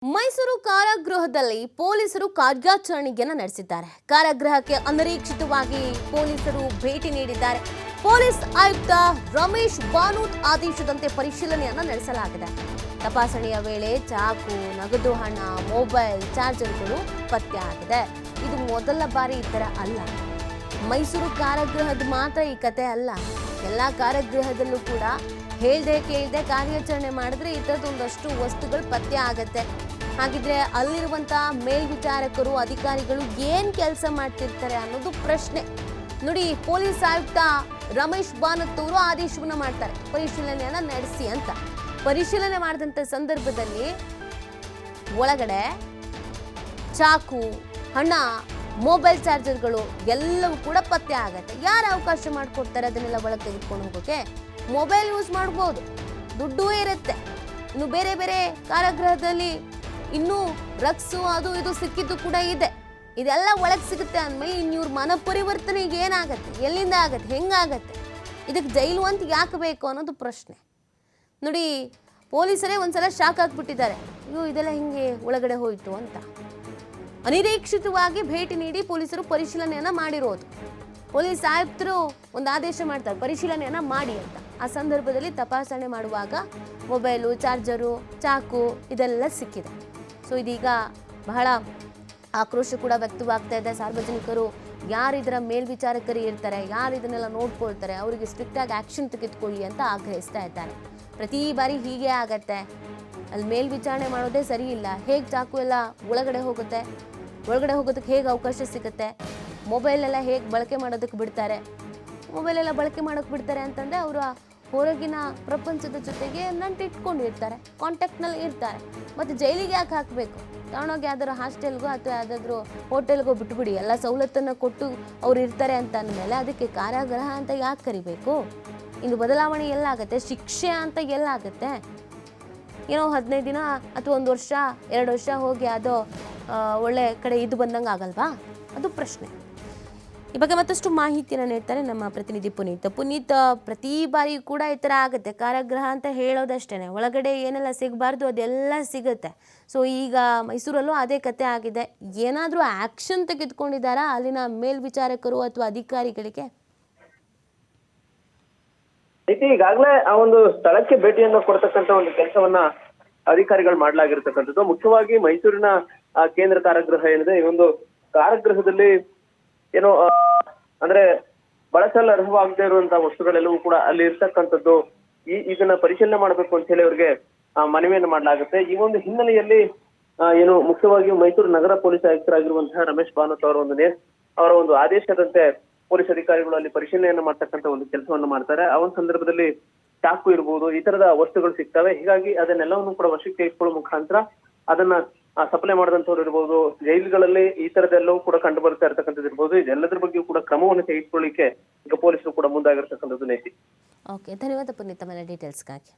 ಮೈಸೂರು ಕಾರಾಗೃಹದಲ್ಲಿ ಪೊಲೀಸರು ಕಾರ್ಯಾಚರಣೆಯನ್ನು ನಡೆಸಿದ್ದಾರೆ. ಕಾರಾಗೃಹಕ್ಕೆ ಅನಿರೀಕ್ಷಿತವಾಗಿ ಪೊಲೀಸರು ಭೇಟಿ ನೀಡಿದ್ದಾರೆ. ಪೊಲೀಸ್ ಆಯುಕ್ತ ರಮೇಶ್ ಬಾನೂತ್ ಆದೇಶದಂತೆ ಪರಿಶೀಲನೆಯನ್ನು ನಡೆಸಲಾಗಿದೆ. ತಪಾಸಣೆಯ ವೇಳೆ ಚಾಕು, ನಗದು ಹಣ, ಮೊಬೈಲ್, ಚಾರ್ಜರ್ಗಳು ಪತ್ತೆಯಾಗಿದೆ. ಇದು ಮೊದಲ ಬಾರಿ ಈ ತರ ಅಲ್ಲ. ಮೈಸೂರು ಕಾರಾಗೃಹದ ಮಾತ್ರ ಈ ಕತೆ ಅಲ್ಲ. ಎಲ್ಲ ಕಾರಾಗೃಹದಲ್ಲೂ ಕೂಡ ಹೇಳ್ದೆ ಕೇಳ್ದೆ ಕಾರ್ಯಾಚರಣೆ ಮಾಡಿದ್ರೆ ಈ ಥರದೊಂದಷ್ಟು ವಸ್ತುಗಳು ಪತ್ತೆ ಆಗತ್ತೆ. ಹಾಗಿದ್ರೆ ಅಲ್ಲಿರುವಂತಹ ಮೇಲ್ವಿಚಾರಕರು, ಅಧಿಕಾರಿಗಳು ಏನ್ ಕೆಲಸ ಮಾಡ್ತಿರ್ತಾರೆ ಅನ್ನೋದು ಪ್ರಶ್ನೆ. ನೋಡಿ, ಪೊಲೀಸ್ ಆಯುಕ್ತ ರಮೇಶ್ ಬಾನೂತ್ ಅವರು ಆದೇಶವನ್ನ ಮಾಡ್ತಾರೆ, ಪರಿಶೀಲನೆಯನ್ನ ನಡೆಸಿ ಅಂತ. ಪರಿಶೀಲನೆ ಮಾಡಿದಂತ ಸಂದರ್ಭದಲ್ಲಿ ಒಳಗಡೆ ಚಾಕು, ಹಣ, ಮೊಬೈಲ್ ಚಾರ್ಜರ್ಗಳು ಎಲ್ಲವೂ ಕೂಡ ಪತ್ತೆ ಆಗತ್ತೆ. ಯಾರು ಅವಕಾಶ ಮಾಡಿಕೊಡ್ತಾರೆ ಅದನ್ನೆಲ್ಲ ಒಳಗೆ ತೆಗೆದುಕೊಂಡು ಹೋಗೋಕೆ? ಮೊಬೈಲ್ ಯೂಸ್ ಮಾಡ್ಬೋದು, ದುಡ್ಡು ಇರುತ್ತೆ. ಇನ್ನು ಬೇರೆ ಬೇರೆ ಕಾರಾಗೃಹದಲ್ಲಿ ಇನ್ನೂ ಡ್ರಗ್ಸು ಅದು ಇದು ಸಿಕ್ಕಿದ್ದು ಕೂಡ ಇದೆ. ಇದೆಲ್ಲ ಒಳಗೆ ಸಿಗುತ್ತೆ ಅಂದಮೇಲೆ ಇನ್ನು ಇವ್ರ ಮನ ಪರಿವರ್ತನೆ ಈಗ ಏನಾಗತ್ತೆ, ಎಲ್ಲಿಂದ ಆಗತ್ತೆ, ಹೆಂಗಾಗತ್ತೆ, ಇದಕ್ಕೆ ಜೈಲು ಅಂತ ಯಾಕೆ ಬೇಕು ಅನ್ನೋದು ಪ್ರಶ್ನೆ. ನೋಡಿ, ಪೊಲೀಸರೇ ಒಂದ್ಸಲ ಶಾಕ್ ಆಗ್ಬಿಟ್ಟಿದ್ದಾರೆ, ಅಯ್ಯೋ ಇದೆಲ್ಲ ಹಿಂಗೆ ಒಳಗಡೆ ಹೋಯ್ತು ಅಂತ. ಅನಿರೀಕ್ಷಿತವಾಗಿ ಭೇಟಿ ನೀಡಿ ಪೊಲೀಸರು ಪರಿಶೀಲನೆಯನ್ನ ಮಾಡಿರೋದು. ಪೊಲೀಸ್ ಆಯುಕ್ತರು ಒಂದು ಆದೇಶ ಮಾಡ್ತಾರೆ, ಪರಿಶೀಲನೆಯನ್ನ ಮಾಡಿ ಅಂತ. ಆ ಸಂದರ್ಭದಲ್ಲಿ ತಪಾಸಣೆ ಮಾಡುವಾಗ ಮೊಬೈಲು, ಚಾರ್ಜರು, ಚಾಕು ಇದೆಲ್ಲ ಸಿಕ್ಕಿದೆ. ಸೊ ಇದೀಗ ಬಹಳ ಆಕ್ರೋಶ ಕೂಡ ವ್ಯಕ್ತವಾಗ್ತಾ ಇದೆ. ಸಾರ್ವಜನಿಕರು ಯಾರು ಇದರ ಮೇಲ್ವಿಚಾರಕರು ಇರ್ತಾರೆ, ಯಾರು ಇದನ್ನೆಲ್ಲ ನೋಡ್ಕೊಳ್ತಾರೆ, ಅವರಿಗೆ ಸ್ಟ್ರಿಕ್ಟಾಗಿ ಆ್ಯಕ್ಷನ್ ತೆಗೆದುಕೊಳ್ಳಿ ಅಂತ ಆಗ್ರಹಿಸ್ತಾ ಇದ್ದಾರೆ. ಪ್ರತಿ ಬಾರಿ ಹೀಗೆ ಆಗತ್ತೆ, ಅಲ್ಲಿ ಮೇಲ್ವಿಚಾರಣೆ ಮಾಡೋದೇ ಸರಿ ಇಲ್ಲ. ಹೇಗೆ ಚಾಕು ಎಲ್ಲ ಒಳಗಡೆ ಹೋಗುತ್ತೆ, ಒಳಗಡೆ ಹೋಗೋದಕ್ಕೆ ಹೇಗೆ ಅವಕಾಶ ಸಿಗುತ್ತೆ, ಮೊಬೈಲೆಲ್ಲ ಹೇಗೆ ಬಳಕೆ ಮಾಡೋದಕ್ಕೆ ಬಿಡ್ತಾರೆ, ಮೊಬೈಲೆಲ್ಲ ಬಳಕೆ ಮಾಡೋಕ್ಕೆ ಬಿಡ್ತಾರೆ ಅಂತಂದರೆ ಅವರು ಹೊರಗಿನ ಪ್ರಪಂಚದ ಜೊತೆಗೆ ನಂಟಿಟ್ಕೊಂಡಿರ್ತಾರೆ, ಕಾಂಟ್ಯಾಕ್ಟ್ನಲ್ಲಿ ಇರ್ತಾರೆ. ಮತ್ತು ಜೈಲಿಗೆ ಯಾಕೆ ಹಾಕಬೇಕು? ತಗೊಂಡೋಗಿ ಯಾವ್ದಾದ್ರು ಹಾಸ್ಟೆಲ್ಗೋ ಅಥವಾ ಯಾವುದಾದ್ರೂ ಹೋಟೆಲ್ಗೋ ಬಿಟ್ಬಿಡಿ. ಎಲ್ಲ ಸವಲತ್ತನ್ನು ಕೊಟ್ಟು ಅವ್ರು ಇರ್ತಾರೆ ಅಂತ ಅಂದಮೇಲೆ ಅದಕ್ಕೆ ಕಾರಾಗೃಹ ಅಂತ ಯಾಕೆ ಕರಿಬೇಕು? ಇನ್ನು ಬದಲಾವಣೆ ಎಲ್ಲಾಗತ್ತೆ, ಶಿಕ್ಷೆ ಅಂತ ಎಲ್ಲಾಗತ್ತೆ? ಏನೋ 15 ದಿನ ಅಥವಾ 1 ವರ್ಷ 2 ವರ್ಷ ಹೋಗಿ ಯಾವುದೋ ಒಳ್ಳೆ ಕಡೆ ಇದು ಬಂದಂಗೆ ಆಗಲ್ವಾ? ಅದು ಪ್ರಶ್ನೆ. ಈ ಬಗ್ಗೆ ಮತ್ತಷ್ಟು ಮಾಹಿತಿಯನ್ನು ನೀಡ್ತಾರೆ ನಮ್ಮ ಪ್ರತಿನಿಧಿ ಪುನೀತ್. ಪ್ರತಿ ಬಾರಿ ಕೂಡ ಈ ಥರ ಆಗುತ್ತೆ. ಕಾರಾಗೃಹ ಅಂತ ಹೇಳೋದಷ್ಟೇ, ಒಳಗಡೆ ಏನೆಲ್ಲ ಸಿಗಬಾರ್ದು ಅದೆಲ್ಲ ಸಿಗುತ್ತೆ. ಸೊ ಈಗ ಮೈಸೂರಲ್ಲೂ ಅದೇ ಕತೆ ಆಗಿದೆ. ಏನಾದರೂ ಆ್ಯಕ್ಷನ್ ತೆಗೆದುಕೊಂಡಿದ್ದಾರಾ ಅಲ್ಲಿನ ಮೇಲ್ವಿಚಾರಕರು ಅಥವಾ ಅಧಿಕಾರಿಗಳಿಗೆ? ಈಗಾಗಲೇ ಆ ಒಂದು ಸ್ಥಳಕ್ಕೆ ಭೇಟಿಯನ್ನು ಕೊಡ್ತಕ್ಕಂಥ ಒಂದು ಕೆಲಸವನ್ನ ಅಧಿಕಾರಿಗಳು ಮಾಡಲಾಗಿರ್ತಕ್ಕಂಥದ್ದು. ಮುಖ್ಯವಾಗಿ ಮೈಸೂರಿನ ಕೇಂದ್ರ ಕಾರಾಗೃಹ ಏನಿದೆ, ಈ ಒಂದು ಕಾರಾಗೃಹದಲ್ಲಿ ಏನೋ ಅಂದ್ರೆ ಬಳಸಲು ಅರ್ಹವಾಗದೇ ಇರುವಂತಹ ವಸ್ತುಗಳೆಲ್ಲವೂ ಕೂಡ ಅಲ್ಲಿ ಇರ್ತಕ್ಕಂಥದ್ದು. ಇದನ್ನ ಪರಿಶೀಲನೆ ಮಾಡಬೇಕು ಅಂತ ಹೇಳಿ ಅವ್ರಿಗೆ ಮನವಿಯನ್ನು ಮಾಡಲಾಗುತ್ತೆ. ಈ ಒಂದು ಹಿನ್ನೆಲೆಯಲ್ಲಿ ಏನು ಮುಖ್ಯವಾಗಿ ಮೈಸೂರು ನಗರ ಪೊಲೀಸ್ ಆಯುಕ್ತರಾಗಿರುವಂತಹ ರಮೇಶ್ ಬಾನೂತ್ ಅವರ ಒಂದು ಆದೇಶದಂತೆ ಪೊಲೀಸ್ ಅಧಿಕಾರಿಗಳು ಅಲ್ಲಿ ಪರಿಶೀಲನೆಯನ್ನು ಮಾಡ್ತಕ್ಕಂಥ ಒಂದು ಕೆಲಸವನ್ನು ಮಾಡ್ತಾರೆ. ಆ ಒಂದು ಸಂದರ್ಭದಲ್ಲಿ ಚಾಕು ಇರ್ಬೋದು, ಈ ತರದ ವಸ್ತುಗಳು ಸಿಗ್ತವೆ. ಹೀಗಾಗಿ ಅದನ್ನೆಲ್ಲವನ್ನು ಕೂಡ ವಶಕ್ಕೆ ಇಟ್ಕೊಳ್ಳೋ ಮುಖಾಂತರ ಅದನ್ನ ಸಪ್ಲೈ ಮಾಡಿದಂಥವ್ರು ಇರ್ಬೋದು, ಜೈಲುಗಳಲ್ಲಿ ಈ ತರದೆಲ್ಲವೂ ಕೂಡ ಕಂಡು ಬರ್ತಾ ಇರ್ತಕ್ಕಂಥದ್ದು ಇರ್ಬೋದು. ಇದೆಲ್ಲದ್ರ ಬಗ್ಗೆ ಕೂಡ ಕ್ರಮವನ್ನು ತೆಗೆದುಕೊಳ್ಳಿಕ್ಕೆ ಈಗ ಪೊಲೀಸರು ಕೂಡ ಮುಂದಾಗಿರ್ತಕ್ಕಂಥದ್ದು. ಓಕೆ, ಧನ್ಯವಾದ ಪುನೀತ್, ತಮ್ಮ ಡೀಟೇಲ್ಸ್ಗಾಗಿ.